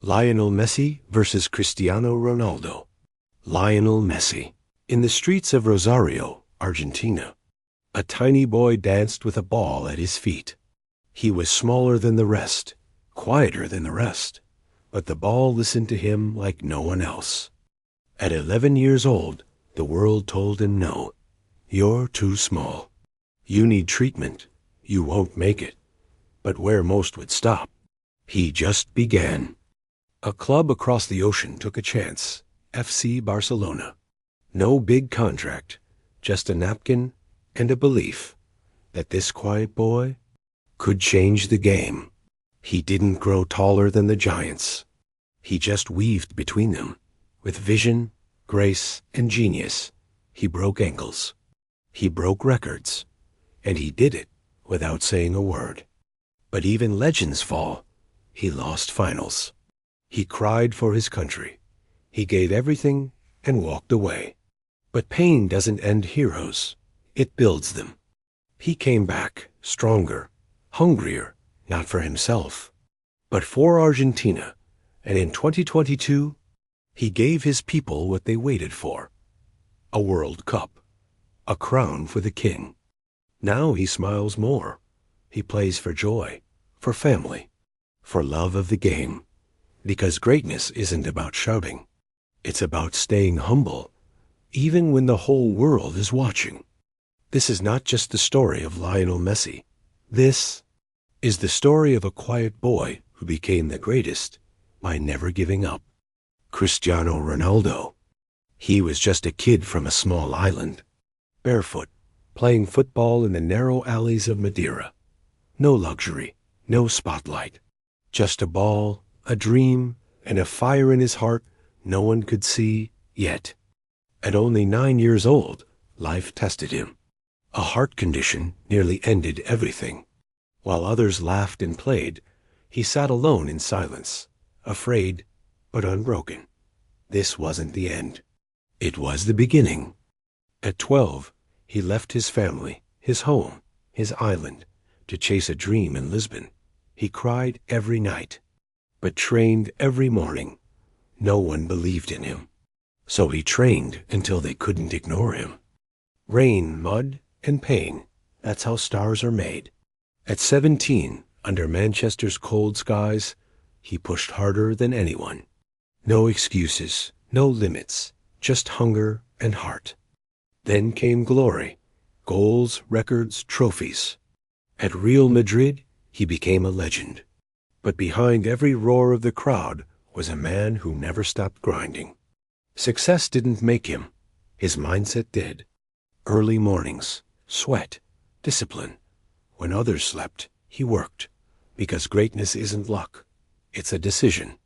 Lionel Messi versus Cristiano Ronaldo. Lionel Messi. In the streets of Rosario, Argentina, a tiny boy danced with a ball at his feet. He was smaller than the rest, quieter than the rest, but the ball listened to him like no one else. At 11 years old, the world told him no. You're too small. You need treatment. You won't make it. But where most would stop, he just began. A club across the ocean took a chance, FC Barcelona. No big contract, just a napkin and a belief that this quiet boy could change the game. He didn't grow taller than the giants. He just weaved between them. With vision, grace, and genius, he broke ankles. He broke records. And he did it without saying a word. But even legends fall. He lost finals. He cried for his country. He gave everything and walked away. But pain doesn't end heroes. It builds them. He came back, stronger, hungrier, not for himself, but for Argentina. And in 2022, he gave his people what they waited for. A World Cup. A crown for the king. Now he smiles more. He plays for joy, for family, for love of the game. Because greatness isn't about shouting. It's about staying humble, even when the whole world is watching. This is not just the story of Lionel Messi. This is the story of a quiet boy who became the greatest by never giving up. Cristiano Ronaldo. He was just a kid from a small island, barefoot, playing football in the narrow alleys of Madeira. No luxury, no spotlight. Just a ball, a dream, and a fire in his heart no one could see yet. At only 9 years old, life tested him. A heart condition nearly ended everything. While others laughed and played, he sat alone in silence, afraid but unbroken. This wasn't the end. It was the beginning. At 12, he left his family, his home, his island, to chase a dream in Lisbon. He cried every night, but trained every morning. No one believed in him. So he trained until they couldn't ignore him. Rain, mud, and pain. That's how stars are made. At 17, under Manchester's cold skies, he pushed harder than anyone. No excuses, no limits, just hunger and heart. Then came glory, goals, records, trophies. At Real Madrid, he became a legend. But behind every roar of the crowd was a man who never stopped grinding. Success didn't make him. His mindset did. Early mornings, sweat, discipline. When others slept, he worked. Because greatness isn't luck. It's a decision.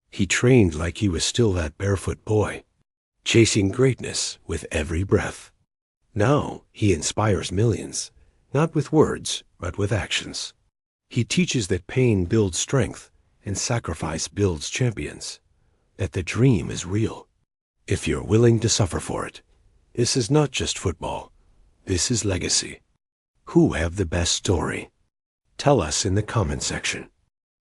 He trained like he was still that barefoot boy, chasing greatness with every breath. Now he inspires millions, not with words, but with actions. He teaches that pain builds strength and sacrifice builds champions, that the dream is real, if you're willing to suffer for it. This is not just football. This is legacy. Who have the best story? Tell us in the comment section.